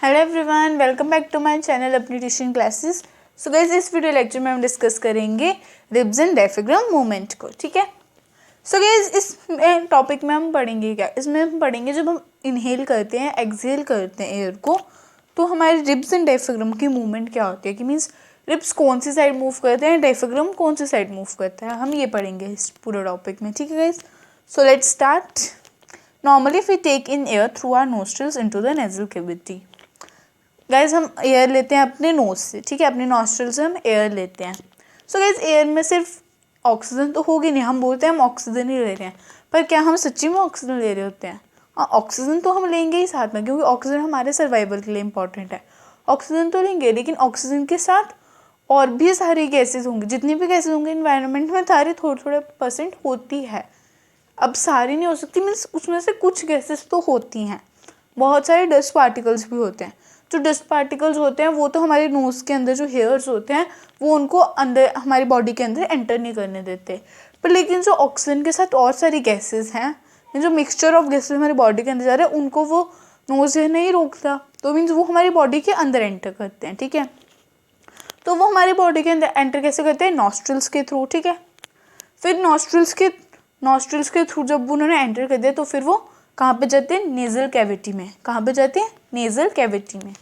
Hello everyone, welcome back to my channel अपनी tuition classes. So guys, इस video lecture में हम discuss करेंगे रिब्स एंड डायफ्राम मूवमेंट को। ठीक है। सो गाइस, इस टॉपिक में हम पढ़ेंगे क्या, इसमें हम पढ़ेंगे जब हम इनहेल करते हैं, एक्सहेल करते हैं एयर को, तो हमारे रिब्स एंड डायफ्राम की मूवमेंट क्या होती है, कि मीन्स रिब्स कौन सी साइड मूव करते हैं, डायफ्राम कौन सी साइड मूव करता है, हम ये पढ़ेंगे इस पूरे टॉपिक में। ठीक है guys, so let's start. Normally we take in air through our nostrils into the nasal cavity. Guys, हम एयर लेते हैं अपने नोज से, ठीक है, अपने नॉस्ट्रल से हम एयर लेते हैं। सो गाइज, एयर में सिर्फ ऑक्सीजन तो होगी नहीं, हम बोलते हैं हम ऑक्सीजन ही ले रहे हैं, पर क्या हम सच्ची में ऑक्सीजन ले रहे होते हैं? हाँ, ऑक्सीजन तो हम लेंगे ही साथ में, क्योंकि ऑक्सीजन हमारे सर्वाइवल के लिए इंपॉर्टेंट है। ऑक्सीजन तो लेंगे, लेकिन ऑक्सीजन के साथ और भी सारी गैसेज होंगी, जितनी भी गैसेज होंगी इन्वायरमेंट में, सारी थोड़े थोड़े परसेंट होती है। अब सारी नहीं हो सकती, मीन्स उसमें से कुछ गैसेस तो होती हैं। बहुत सारे डस्ट पार्टिकल्स भी होते हैं। जो डस्ट पार्टिकल्स होते हैं वो तो हमारे नोज़ के अंदर जो हेयर्स होते हैं वो उनको अंदर हमारी बॉडी के अंदर एंटर नहीं करने देते। पर लेकिन जो ऑक्सीजन के साथ और सारी गैसेस हैं, जो मिक्सचर ऑफ गैसेस हमारी बॉडी के अंदर जा रहे हैं, उनको वो नोज़ नहीं रोकता, तो मीन्स वो हमारी बॉडी के अंदर एंटर करते हैं। ठीक है, तो वो हमारी बॉडी के अंदर एंटर कैसे करते हैं? नॉस्ट्रल्स के थ्रू। ठीक है, फिर नॉस्ट्रल्स के थ्रू जब उन्होंने एंटर कर दिया तो फिर वो कहाँ पे जाते हैं? नेजल कैविटी में। कहाँ पे जाते हैं? नेजल कैविटी में।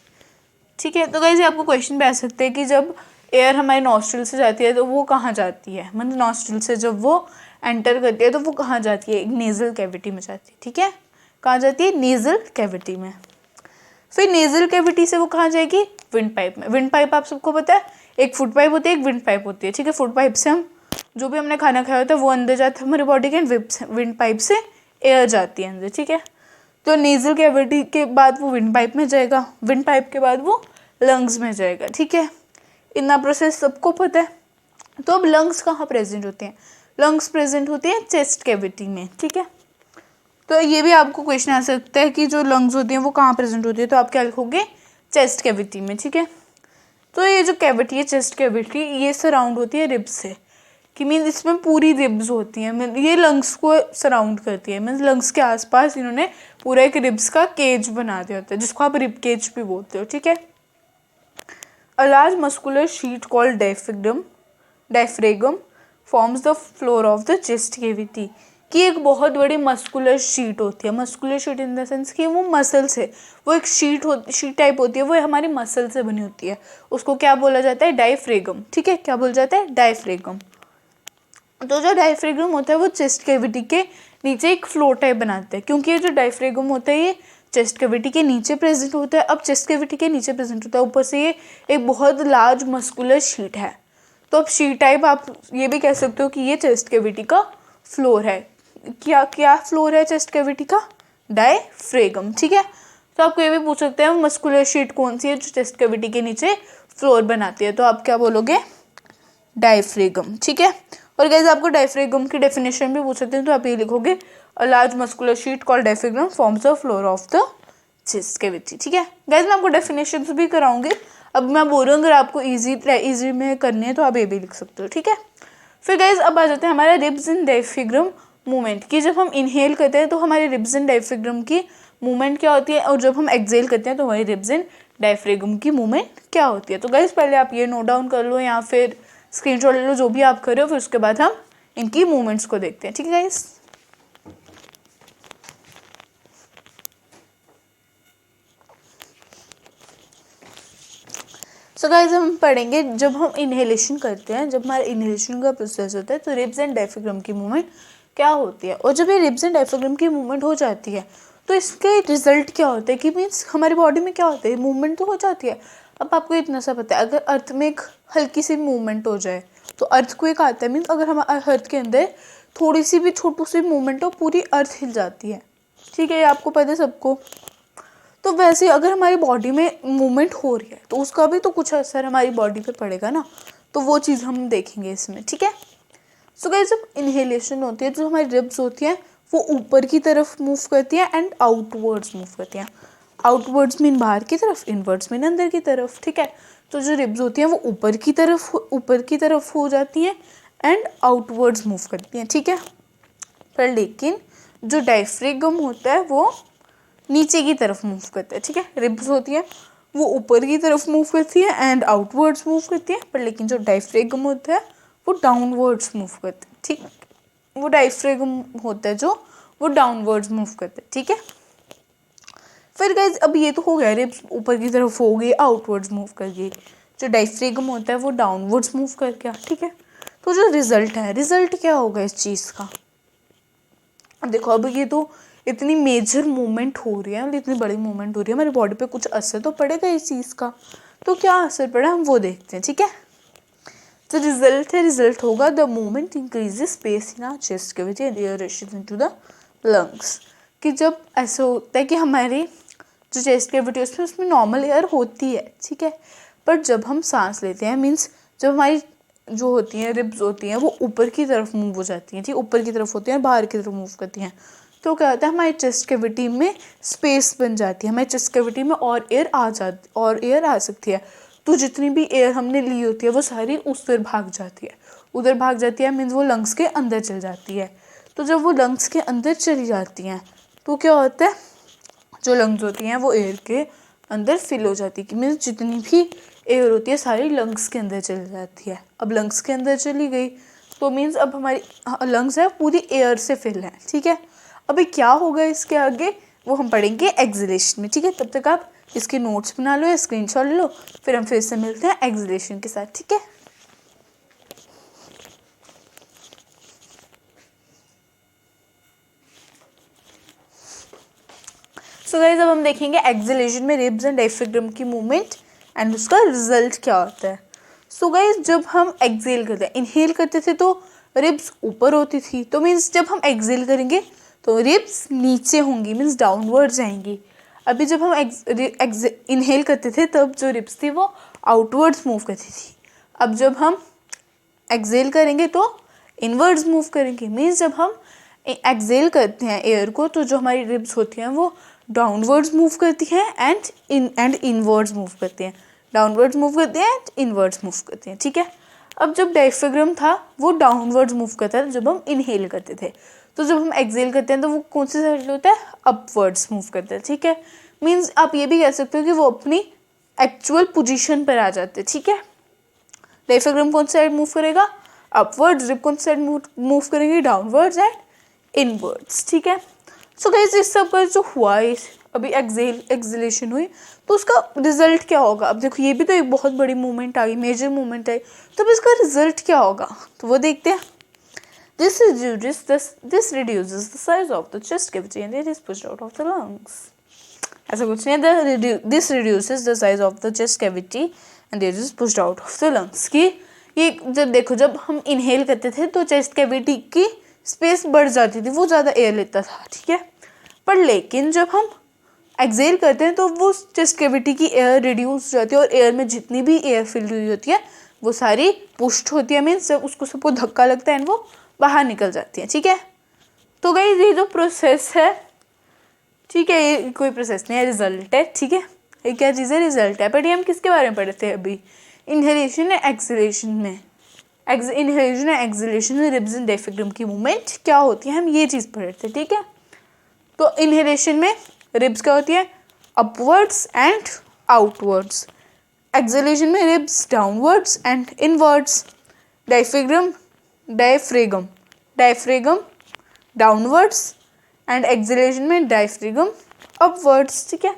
ठीक है, तो गाइस आपको क्वेश्चन भी आ सकते हैं कि जब एयर हमारे नॉस्ट्रल से जाती है तो वो कहाँ जाती है, मतलब नॉस्ट्रल से जब वो एंटर करती है तो वो कहाँ जाती है? नेजल कैविटी में जाती है। ठीक है, कहाँ जाती है? नेजल कैविटी में। फिर नेजल कैविटी से वो कहाँ जाएगी? विंड पाइप में। विंड पाइप आप सबको पता है, एक फुट पाइप होती है, एक विंड पाइप होती है। ठीक है, फुट पाइप से हम जो भी हमने खाना खाया होता है वो अंदर जाता है हमारी बॉडी के, विंड पाइप से एयर जाती है अंदर। ठीक है, तो नेजल कैविटी के बाद वो विंड पाइप में जाएगा, विंड पाइप के बाद वो लंग्स में जाएगा। ठीक है, इतना प्रोसेस सबको पता है। तो अब लंग्स कहाँ प्रेजेंट होते हैं? लंग्स प्रेजेंट होती है चेस्ट कैविटी में। ठीक है, तो ये भी आपको क्वेश्चन आ सकता है कि जो लंग्स होती हैं वो कहाँ प्रेजेंट होती है, तो आप क्या लिखोगे? चेस्ट कैविटी में। ठीक है, तो ये जो कैविटी है चेस्ट कैविटी, ये सराउंड होती है रिब्स से, कि मीन इसमें पूरी रिब्स होती हैं, ये लंग्स को सराउंड करती है। मीन लंग्स के आसपास इन्होंने पूरा एक रिब्स का केज बना दिया होता है, जिसको आप रिब केज भी बोलते हो। ठीक है, a large muscular sheet called diaphragm forms the floor of the chest cavity, कि एक बहुत बड़ी मस्कुलर शीट होती है। Muscular sheet in the sense कि वो मसल से, वो एक शीट टाइप होती है, वो हमारी मसल से बनी होती है। उसको क्या बोला जाता है? डायफ्रेगम। ठीक है, क्या बोला जाता है? डायफ्रेगम। तो जो डायफ्रेगम होता है वो चेस्ट कैविटी के नीचे एक फ्लोर टाइप बनाते हैं, क्योंकि ये जो डायफ्रेगम होता है ये चेस्ट कैविटी के नीचे प्रेजेंट होता है। अब चेस्ट कैविटी के नीचे प्रेजेंट होता है, ऊपर से ये एक बहुत लार्ज मस्कुलर शीट है। तो अब शीट टाइप आप ये भी कह सकते हो कि ये चेस्ट कैविटी का फ्लोर है। क्या क्या फ्लोर है चेस्ट कैविटी का? डायफ्रेगम। ठीक है, तो आपको ये भी पूछ सकते हैं मस्कुलर शीट कौन सी है जो चेस्ट कैविटी के नीचे फ्लोर बनाती है, तो आप क्या बोलोगे? डायफ्रेगम। ठीक है, और गाइस आपको डायफ्रेगम की डेफिनेशन भी पूछ सकते हैं, तो आप ये लिखोगे a large muscular sheet called diaphragm forms the floor of the chest cavity. ठीक है गाइस, मैं आपको डेफिनेशंस भी कराऊंगी। अब मैं बोल रहा हूँ अगर आपको इजी में करनी है तो आप ये भी लिख सकते हो। ठीक है, फिर गाइस अब आ जाते हैं हमारे रिब्स एंड डायफ्रेगम मूवमेंट की। जब हम इनहेल करते हैं तो हमारे रिब्स एंड डायफ्रेगम की मूवमेंट क्या होती है, और जब हम एक्सहेल करते हैं तो हमारी रिब्स एंड डायफ्रेगम की मूवमेंट क्या होती है। तो गाइस पहले आप ये नोट डाउन कर लो या फिर स्क्रीनशॉट ले लो, जो भी आप कर रहे हो, फिर उसके बाद हम इनकी मूवमेंट्स को देखते हैं। ठीक है गाइस, सो गाइस हम पढ़ेंगे जब हम इनहेलेशन करते हैं, जब हमारा इनहेलेशन का प्रोसेस होता है तो रिब्स एंड डायफ्रेगम की मूवमेंट क्या होती है। और जब ये रिब्स एंड डायफ्रेगम की मूवमेंट हो जाती है तो इसके रिजल्ट क्या होता है, कि मीन्स हमारी बॉडी में क्या होता है, मूवमेंट तो हो जाती है। अब आपको इतना सा पता है, अगर अर्थ में एक हल्की सी मूवमेंट हो जाए तो अर्थक्वेक आता है। मीन्स अगर हमारे अर्थ के अंदर थोड़ी सी भी छोटी सी मूवमेंट हो, पूरी अर्थ हिल जाती है। ठीक है, ये आपको पता है सबको। तो वैसे अगर हमारी बॉडी में मूवमेंट हो रही है तो उसका भी तो कुछ असर हमारी बॉडी पे पड़ेगा ना, तो वो चीज़ हम देखेंगे इसमें। ठीक है, सो गाइस जब इनहेलेशन होती है तो हमारी रिब्स होती हैं वो ऊपर की तरफ मूव करती है एंड आउटवर्ड्स मूव करती हैं। आउटवर्ड्स मीन बाहर की तरफ, इनवर्ड्स मीन अंदर की तरफ। ठीक है, तो जो रिब्स होती हैं वो ऊपर की तरफ हो जाती हैं एंड आउटवर्ड्स मूव करती हैं। ठीक है, पर लेकिन जो डायफ्रेगम होता है वो नीचे की तरफ मूव करता है, ठीक है। रिब्स होती है वो ऊपर की तरफ मूव करती है एंड आउटवर्ड्स मूव करती है, पर लेकिन जो डायफ्रेगम होता है वो डाउनवर्ड्स मूव करता है, ठीक। वो डायफ्रेगम होता है जो वो डाउनवर्ड्स मूव करता है, ठीक है। फिर गाइज अब ये तो हो गया, रिब्स ऊपर की तरफ हो गई, आउटवर्ड्स मूव कर गई, जो डायफ्रेगम होता है वो डाउनवर्ड्स मूव कर गया, ठीक है। तो जो रिजल्ट है, रिजल्ट क्या होगा इस चीज़ का। अब देखो, अब ये तो इतनी मेजर मूवमेंट हो रही है, इतनी बड़ी मूवमेंट हो रही है, हमारी बॉडी पे कुछ असर तो पड़ेगा इस चीज़ का। तो क्या असर पड़ा हम वो देखते हैं, ठीक है। तो रिजल्ट है, रिजल्ट होगा the movement increases space in our chest cavity and air rushes into the lungs. कि जब ऐसा होता है कि हमारी जो चेस्ट कैविटी है उसमें नॉर्मल एयर होती है, ठीक है। पर जब हम सांस लेते हैं, मीन्स जब हमारी जो होती हैं रिब्स होती हैं वो ऊपर की तरफ मूव हो जाती हैं, ठीक, ऊपर की तरफ होती हैं, बाहर की तरफ मूव करती हैं, तो क्या होता है हमारी चेस्ट कैविटी में स्पेस बन जाती है, हमारी चेस्ट कैविटी में और एयर आ सकती है। तो जितनी भी एयर हमने ली होती है वो सारी उधर भाग जाती है, उधर भाग जाती है, मीन्स वो लंग्स के अंदर चल जाती है। तो जब वो लंग्स के अंदर चली जाती हैं तो क्या होता है, जो लंग्स होती हैं वो एयर के अंदर फिल हो जाती है, कि मीन्स जितनी भी एयर होती है सारी लंग्स के अंदर चली जाती है। अब लंग्स के अंदर चली गई तो मीन्स अब हमारी लंग्स है पूरी एयर से फिल है, ठीक है। अभी क्या होगा इसके आगे वो हम पढ़ेंगे एक्सलेशन में, ठीक है। तब तक आप इसके नोट्स बना लो या स्क्रीनशॉट ले लो, फिर हम फिर से मिलते हैं एक्सलेशन के साथ, ठीक है। सो गाइस अब हम देखेंगे एक्सलेशन में रिब्स एंड डायफ्राम की मूवमेंट एंड उसका रिजल्ट क्या होता है। सो गाइस जब हम एक्सेल करते हैं, इनहेल करते थे तो रिब्स ऊपर होती थी, तो मीन्स जब हम एक्सेल करेंगे तो रिब्स नीचे होंगी, मीन्स डाउनवर्ड जाएंगी। अभी जब हम इनहेल करते थे तब जो रिब्स थी वो आउटवर्ड्स मूव करती थी। अब जब हम एक्सेल करेंगे तो इनवर्ड्स मूव करेंगे, मीन्स जब हम एक्सेल करते हैं एयर को तो जो हमारी रिब्स होती हैं वो डाउनवर्ड्स मूव करती हैं एंड इनवर्ड्स मूव करती हैं, डाउनवर्ड्स मूव करती हैं एंड इनवर्ड्स मूव करती हैं, ठीक है। अब जब डायफ्राम था वो डाउनवर्ड्स मूव करता था जब हम इनहेल करते थे, तो जब हम एक्सेल करते हैं तो वो कौन सी साइड होता है, अपवर्ड्स मूव करता है, ठीक है। मीन्स आप ये भी कह सकते हो कि वो अपनी एक्चुअल पोजीशन पर आ जाते हैं, ठीक है। डायफ्राम कौन सी साइड मूव करेगा, अपवर्ड्स, रिब कौन सी साइड मूव करेंगे, डाउनवर्ड्स एंड इनवर्ड्स, ठीक है। सो गाइस इस सब का जो हुआ है अभी एक्सलेशन हुई तो उसका रिजल्ट क्या होगा। अब देखो ये भी तो एक बहुत बड़ी मूवमेंट आ गई, मेजर मूवमेंट आई, तो अब इसका रिजल्ट क्या होगा तो वो देखते हैं। This reduces the size of the chest cavity and it is pushed out of the lungs. ऐसा कुछ नहीं है, this reduces the size of the chest cavity and it is pushed out of the lungs। कि ये जब देखो जब हम इनहेल करते थे तो चेस्ट कैविटी की स्पेस बढ़ जाती थी, वो ज़्यादा एयर लेता था, ठीक है। पर लेकिन जब हम एक्सेल करते हैं तो वो चेस्ट कैविटी की एयर रिड्यूस हो जाती है और एयर में जितनी भी एयर फिल हुई होती है वो सारी पुश्ड होती है, मीन्स जब उसको सबको धक्का लगता है एंड वो बाहर निकल जाती है, ठीक है। तो गाइस ये जो प्रोसेस है, ठीक है, ये कोई प्रोसेस नहीं है, रिजल्ट है, ठीक है। ये क्या चीज़ है, रिजल्ट है। बट ये हम किसके बारे में पढ़े थे अभी, इनहेलेशन या एक्सलेशन में। इनहेलेशन या एक्सलेशन में रिब्स एंड डायफ्राम की मूवमेंट क्या होती है हम ये चीज़ पढ़े थे, ठीक है। तो इनहेलेशन में रिब्स क्या होती है, अपवर्ड्स एंड आउटवर्ड्स। एक्सलेशन में ribs downwards and inwards. Diaphragm downwards and acceleration में डायफ्राम अपवर्ड्स, ठीक है।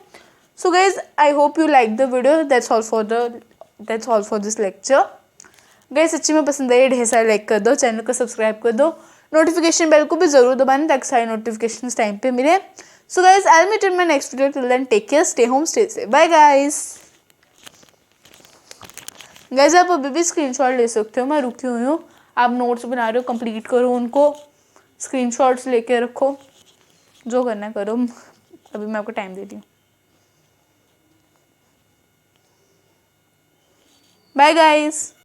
So guys I hope you like the video, that's all for this lecture. Guys सच्ची में पसंद आई ढेर सारे लाइक कर दो, चैनल को सब्सक्राइब कर दो, नोटिफिकेशन बेल को भी जरूर दबाना ताकि सारी नोटिफिकेशन टाइम पे मिले। So guys I will meet in my next video, till then take care, stay home, stay safe, bye guys. Guys आप अभी भी स्क्रीनशॉट ले सकते हो, मैं रुकी हुई हूँ, आप नोट्स बना रहे हो कंप्लीट करो उनको, स्क्रीनशॉट्स लेके रखो, जो करना करो, अभी मैं आपको टाइम देती हूँ। Bye guys.